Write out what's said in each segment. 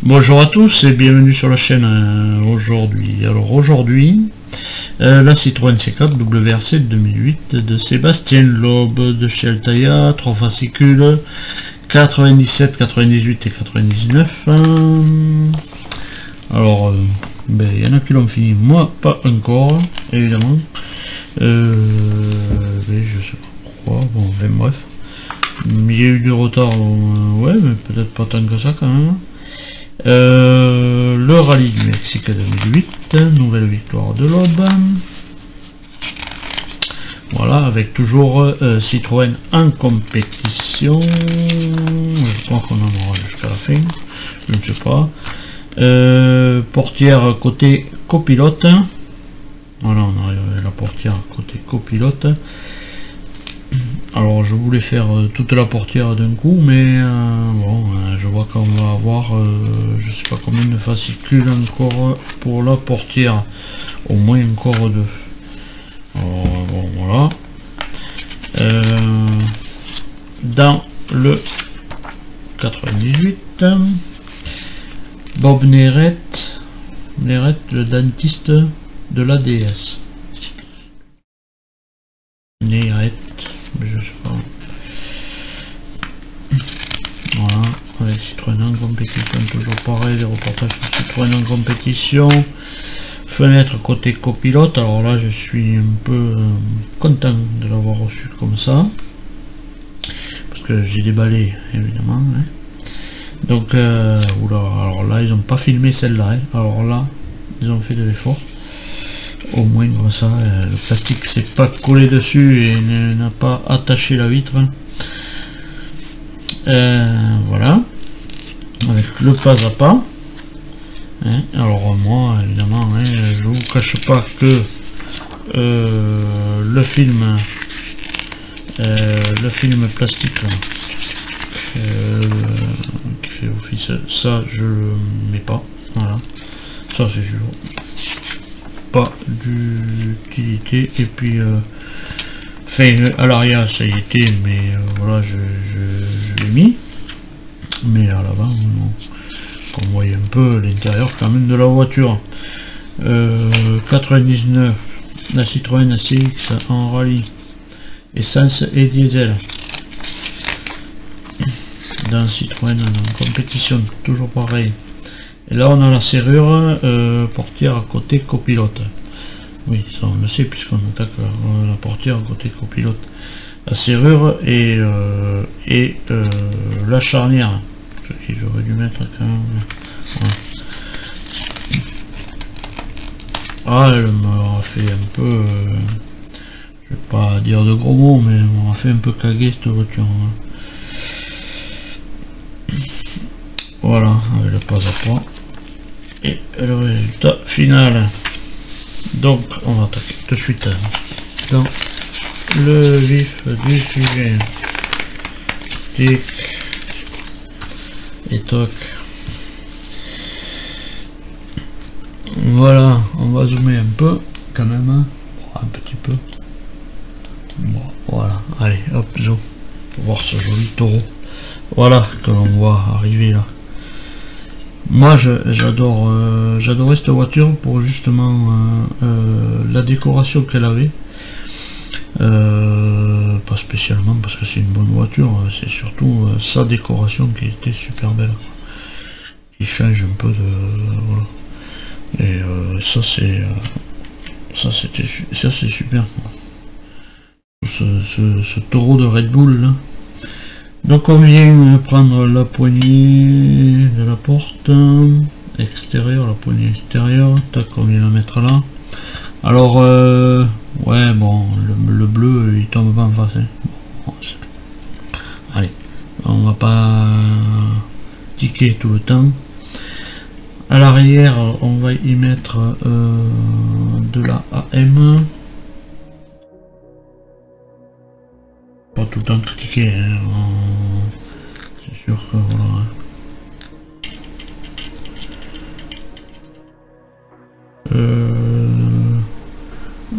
Bonjour à tous et bienvenue sur la chaîne aujourd'hui. Alors aujourd'hui, la Citroën C4 WRC 2008 de Sébastien Loeb de chez Altaïa, 3 fascicules, 97, 98 et 99. Alors, il y en a qui l'ont fini, moi pas encore, évidemment. Mais je sais pas pourquoi, bon, bref. Il y a eu du retard, ouais, mais peut-être pas tant que ça quand même. Le rallye du Mexique 2008, nouvelle victoire de Loeb. Voilà, avec toujours Citroën en compétition. Je crois qu'on en aura jusqu'à la fin, je ne sais pas. Portière côté copilote. Voilà, on arrive à la portière côté copilote. Alors je voulais faire toute la portière d'un coup, mais bon, je vois qu'on va avoir je sais pas combien de fascicules encore pour la portière, au moins encore 2. Alors bon, voilà. Dans le 98, Bob Néret, le dentiste de l'ADS. Néret. Je sais pas. Voilà, avec Citroën en compétition, toujours pareil, les reportages sur Citroën en compétition. Fenêtre côté copilote, alors là je suis un peu content de l'avoir reçu comme ça. Parce que j'ai déballé évidemment. Hein. Donc, oula, alors là ils n'ont pas filmé celle-là. Hein. Alors là, ils ont fait de l'effort. Au moins comme ça, le plastique s'est pas collé dessus et n'a pas attaché la vitre. Voilà, avec le pas à pas. Hein, alors moi, évidemment, hein, je vous cache pas que le film plastique là, qui fait office, ça je le mets pas. Voilà, ça c'est sûr. Pas d'utilité, et puis enfin à l'arrière ça y était, mais voilà, je l'ai mis, mais à l'avant on voyait un peu l'intérieur quand même de la voiture. 99, la Citroën CX en rallye, essence et diesel. Dans Citroën en compétition, toujours pareil. Et là on a la serrure portière à côté copilote. Oui, ça on le sait puisqu'on attaque la portière à côté copilote. La serrure et la charnière. Ce qui j'aurais dû mettre quand même. Voilà. Ah, elle m'a fait un peu... je vais pas dire de gros mots, mais elle m'a fait un peu caguer cette voiture. Hein. Voilà, avec le pas à pas. Et le résultat final. Donc on va attaquer tout de suite dans le vif du sujet. Tic et toc. Voilà, on va zoomer un peu quand même, hein. Un petit peu. Bon, voilà, allez hop, zoom pour voir ce joli taureau. Voilà que l'on voit arriver là. Moi j'adorais cette voiture pour justement la décoration qu'elle avait. Pas spécialement parce que c'est une bonne voiture, c'est surtout sa décoration qui était super belle, quoi. Qui change un peu de... voilà. Et ça c'est super, quoi. Ce taureau de Red Bull là. Donc on vient prendre la poignée de la porte extérieure, la poignée extérieure, tac, on vient la mettre là. Alors ouais, bon, le bleu il tombe pas en face, hein. Bon, allez, on va pas tiquer tout le temps. À l'arrière on va y mettre de la AM. Pas tout le temps critiquer, hein. C'est sûr que voilà.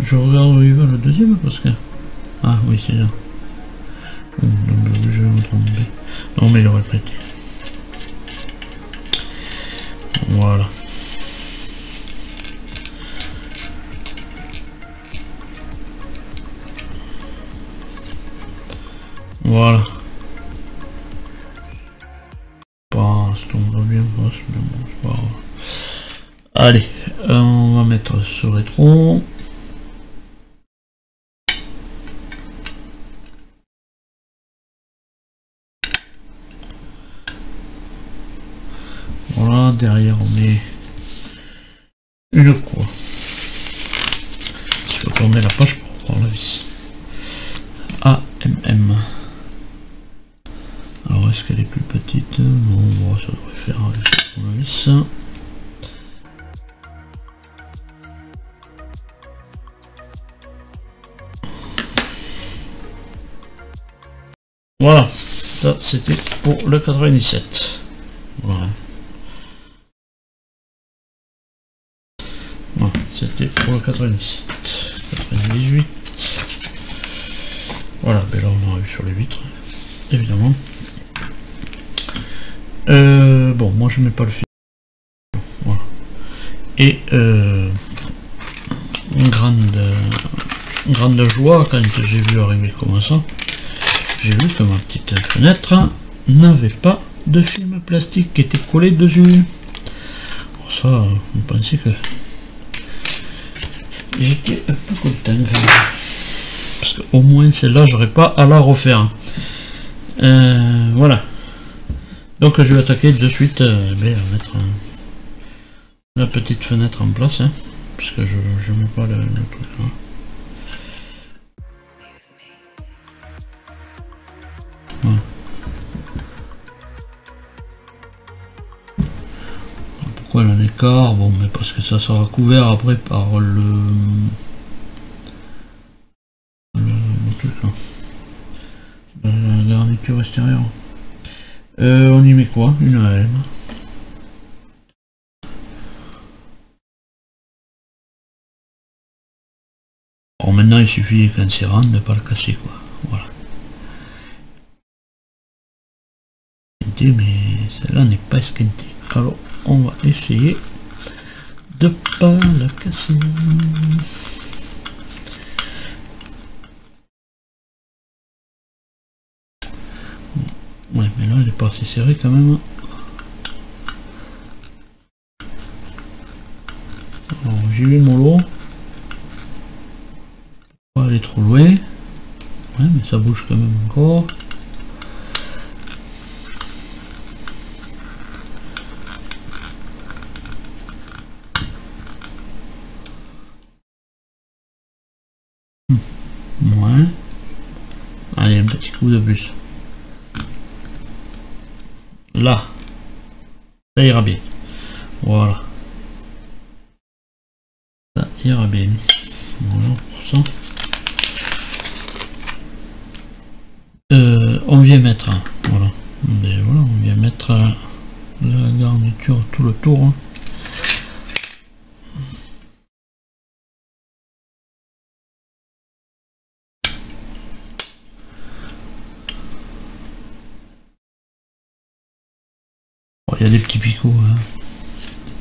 Je regarde où il va le deuxième parce que... ah oui c'est là. Je vais me tromper. Non mais il aurait pas été. Voilà. Voilà. Pas, ça tombe bien, mais bon, c'est pas grave. Allez, on va mettre ce rétro. Voilà, derrière on met une croix. Il faut tourner la page pour voir la vis. AMM. Alors est-ce qu'elle est plus petite? Non, bon, ça devrait faire avec la vis. Voilà, ça c'était pour le 97. Voilà. Voilà, c'était pour le 97. 98. Voilà, ben là on a eu sur les vitres, évidemment. Bon, moi je mets pas le fil. Voilà. Et une grande joie quand j'ai vu arriver comme ça. J'ai vu que ma petite fenêtre n'avait pas de film plastique qui était collé dessus. Alors ça, on pensait que j'étais un peu content quand même. Parce qu'au moins celle-là, j'aurais pas à la refaire. Voilà. Donc je vais attaquer de suite à mettre la petite fenêtre en place. Hein, puisque je mets pas le truc là. Voilà. Pourquoi elle a un écart? Bon, mais parce que ça sera couvert après par le truc là. La garniture extérieure. On y met quoi? Une AM. Bon, maintenant il suffit qu'un serrant de ne pas le casser quoi. Voilà. Mais celle-là n'est pas esquintée. Alors on va essayer de pas la casser. Ouais, mais là elle est pas assez serrée quand même. Alors j'y vais mollo. Pas aller trop loin. Ouais, mais ça bouge quand même encore. Ouais. Allez, un petit coup de plus. Là. Ça ira bien. Voilà. Ça ira bien. Voilà pour ça. On vient mettre. Voilà. Déjà, voilà, on vient mettre la garniture tout le tour. Hein. Il y a des petits picots, hein.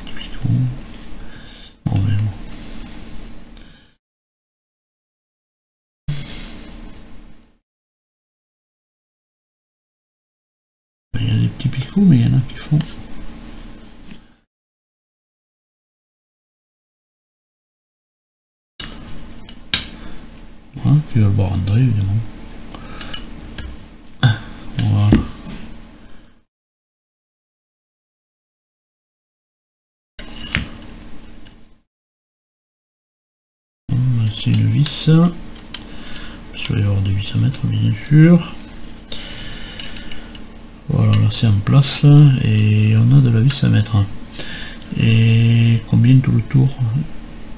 Des petits picots. Bon, mais bon. Il y a des petits picots, mais il y en a qui font. Voilà, tu vas le voir André, évidemment. Voilà. C'est une vis. Il va y avoir des vis à mettre, bien sûr. Voilà, là c'est en place. Et on a de la vis à mettre. Et combien tout le tour?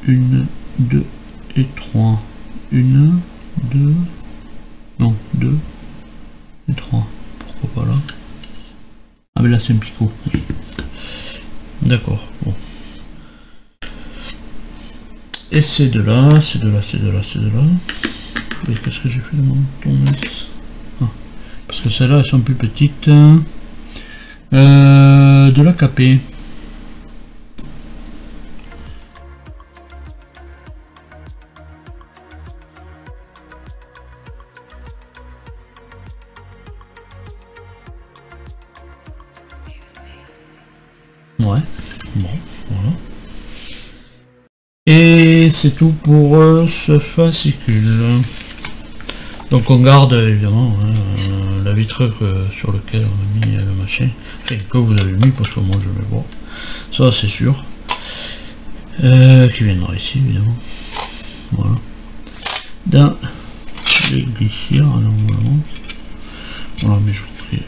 1, 2 et 3. 1, 2. Non, 2 et 3. Pourquoi pas là? Ah, mais là c'est un picot. Oui. D'accord. Bon. Et c'est de là, c'est de là, c'est de là, c'est de là. Et qu'est-ce que j'ai fait de mon tournevis? Ah, parce que celles-là elles sont plus petites. De la capée. Ouais, bon, voilà. Et c'est tout pour ce fascicule. Donc on garde évidemment la vitre sur laquelle on a mis le machin, enfin que vous avez mis parce que moi je vais voir, ça c'est sûr, qui viendra ici évidemment, voilà, dans les glissières normalement, voilà, mais je vous prie,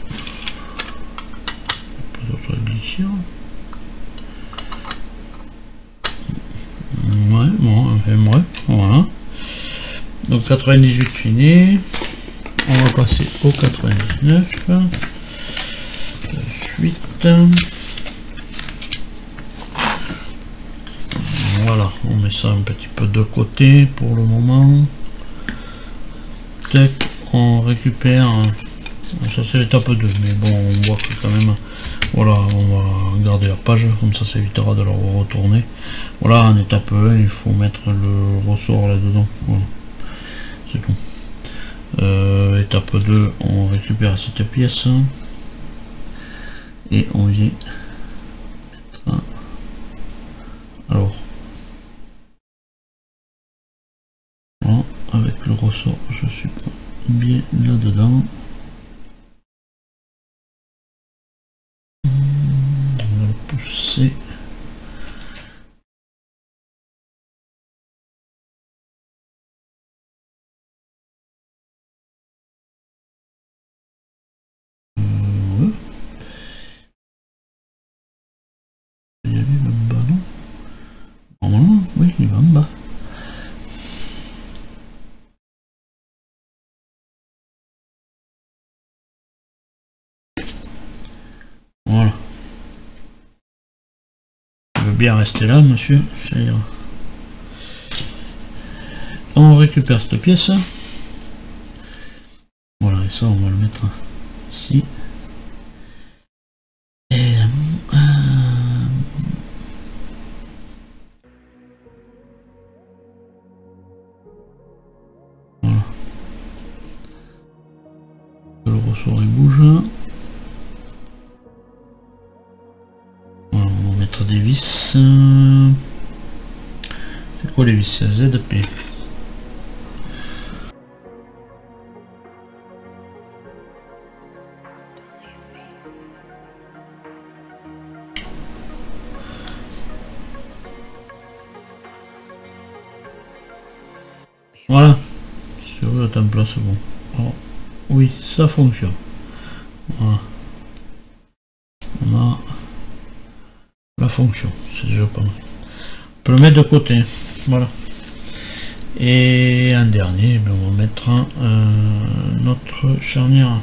pas d'autres glissières, ouais, bon, enfin bref, voilà. Donc 98 fini, on va passer au 99, suite, voilà, on met ça un petit peu de côté pour le moment, tac, on récupère, ça c'est l'étape 2, mais bon on voit que quand même, voilà, on va garder la page, comme ça évitera de la retourner, voilà, en étape 1 il faut mettre le ressort là dedans, voilà. C'est tout. Étape 2, on récupère cette pièce et on vient mettre, alors voilà, avec le ressort je suis pas bien là dedans, on va le pousser. Oui, il va en bas. Voilà. Je veux bien rester là, monsieur. Ça ira. On récupère cette pièce. Voilà, et ça, on va le mettre ici. Et voilà. Le ressort il bouge. Voilà, on va mettre des vis. C'est quoi les vis? ZP. Voilà, sur le template, c'est bon. Alors, oui, ça fonctionne. Voilà. On a la fonction, c'est déjà pas mal. On peut le mettre de côté, voilà. Et un dernier, on va mettre notre charnière.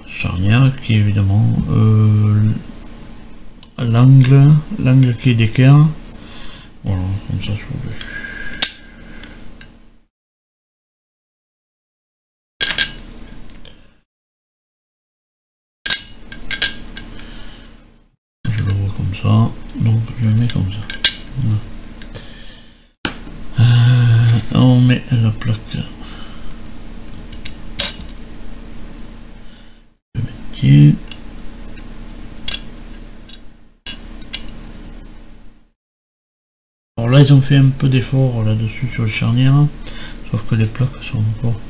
Charnière qui est évidemment l'angle qui est d'équerre. Voilà, comme ça je vous le fais. Je le vois comme ça, donc je le mets comme ça. Voilà. On met la plaque de métier. Alors là ils ont fait un peu d'effort là-dessus sur le charnière, sauf que les plaques sont encore,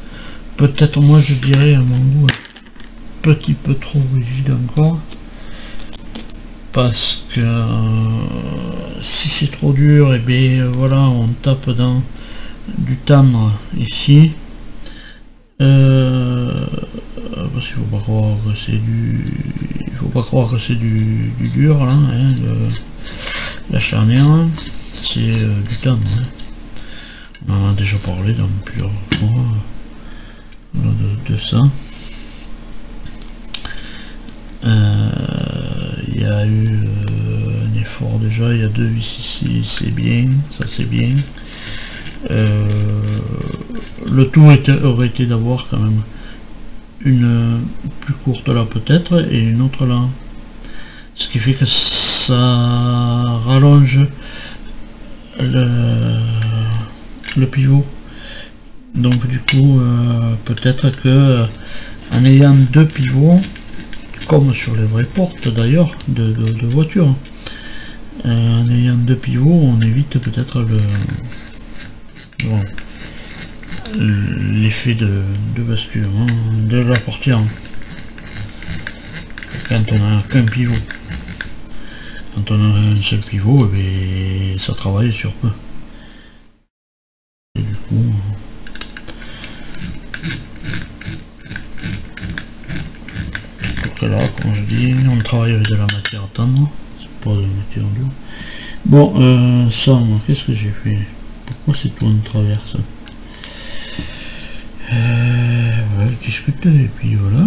peut-être moi je dirais à mon goût, un petit peu trop rigide encore, parce que si c'est trop dur, et bien voilà, on tape dans du tendre ici, parce qu'il faut pas croire que c'est du dur là, hein, la charnière. C'est du tendre, hein. On en a déjà parlé dans plusieurs fois de ça. Il y a eu un effort déjà, il y a 2 vis ici, c'est bien, ça c'est bien. Le tout aurait été d'avoir quand même une plus courte là peut-être et une autre là. Ce qui fait que ça rallonge le pivot, donc du coup peut-être que en ayant 2 pivots comme sur les vraies portes d'ailleurs de voiture. En ayant deux pivots, on évite peut-être l'effet de basculement de la portière quand on n'a qu'un pivot. Quand on a un seul pivot, et ça travaille sur peu. Et du coup, donc là, comme je dis, on travaille avec de la matière tendre, c'est pas de la matière dure. Bon, ça, qu'est-ce que j'ai fait? Pourquoi c'est tout en travers ça? Voilà, je discute et puis voilà.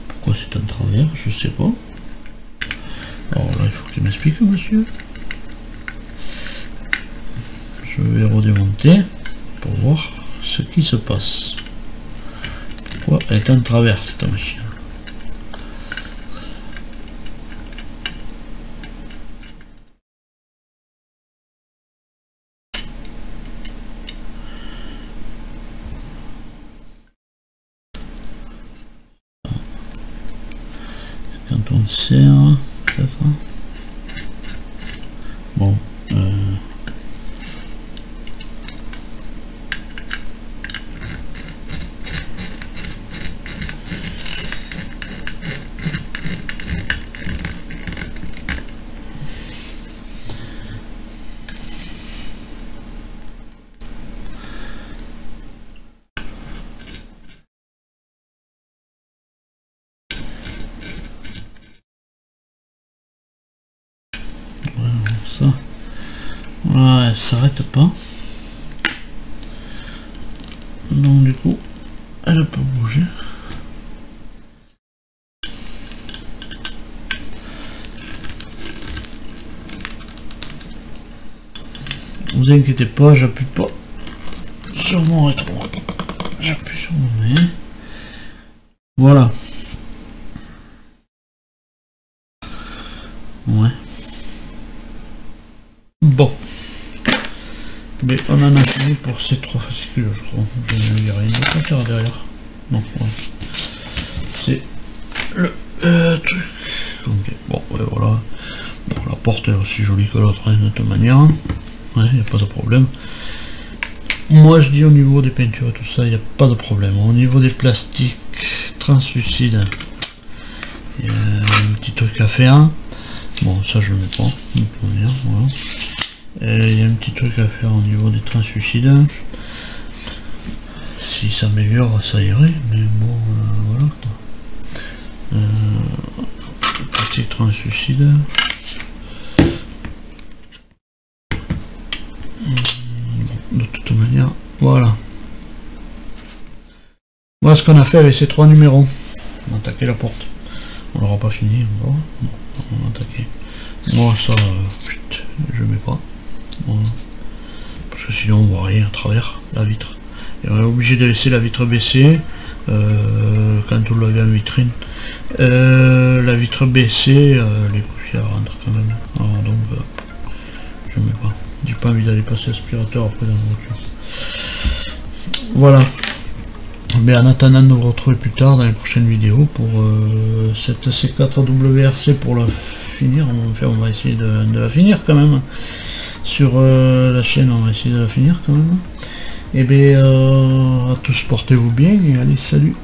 Pourquoi c'est en travers? Je sais pas. Alors là, il faut qu'il m'explique, monsieur. Je vais redémonter pour voir ce qui se passe. Pourquoi elle est en travers cette machine? Quand on serre, c'est ça. Bon. Ça. Voilà, elle s'arrête pas. Donc du coup, elle peut bouger. Vous inquiétez pas, j'appuie pas sur mon rétro. J'appuie sur mon nez. Voilà. Ouais. Bon. Mais on en a fini pour ces 3 fascicules, je crois. Il n'y a rien d'autre à faire derrière. Non, ouais. C'est le truc. Okay. Bon, ouais, voilà. Bon, la porte est aussi jolie que l'autre, de toute manière. Ouais, il n'y a pas de problème. Moi, je dis au niveau des peintures et tout ça, il n'y a pas de problème. Au niveau des plastiques translucides, il y a un petit truc à faire. Bon, ça je le mets pas, de toute manière, voilà. Il y a un petit truc à faire au niveau des translucides. Si ça améliore, ça irait, mais bon, voilà. Plastique translucide. De toute manière, voilà. Voilà ce qu'on a fait avec ces 3 numéros. On a attaqué la porte. On l'aura pas fini encore. Bon, on a attaqué. Moi ça, je mets pas. Voilà. Parce que sinon on voit rien à travers la vitre. Et on est obligé de laisser la vitre baissée quand on l'avait en vitrine. La vitre baissée, les poussières rentrent quand même. Alors, donc je mets pas. J'ai pas envie d'aller passer l'aspirateur après dans la voiture. Voilà. Mais en attendant de vous retrouver plus tard dans les prochaines vidéos pour cette C4 WRC pour la finir. Enfin, on va essayer de la finir quand même. Sur la chaîne, on va essayer de la finir quand même. Et bien, à tous, portez-vous bien et allez, salut!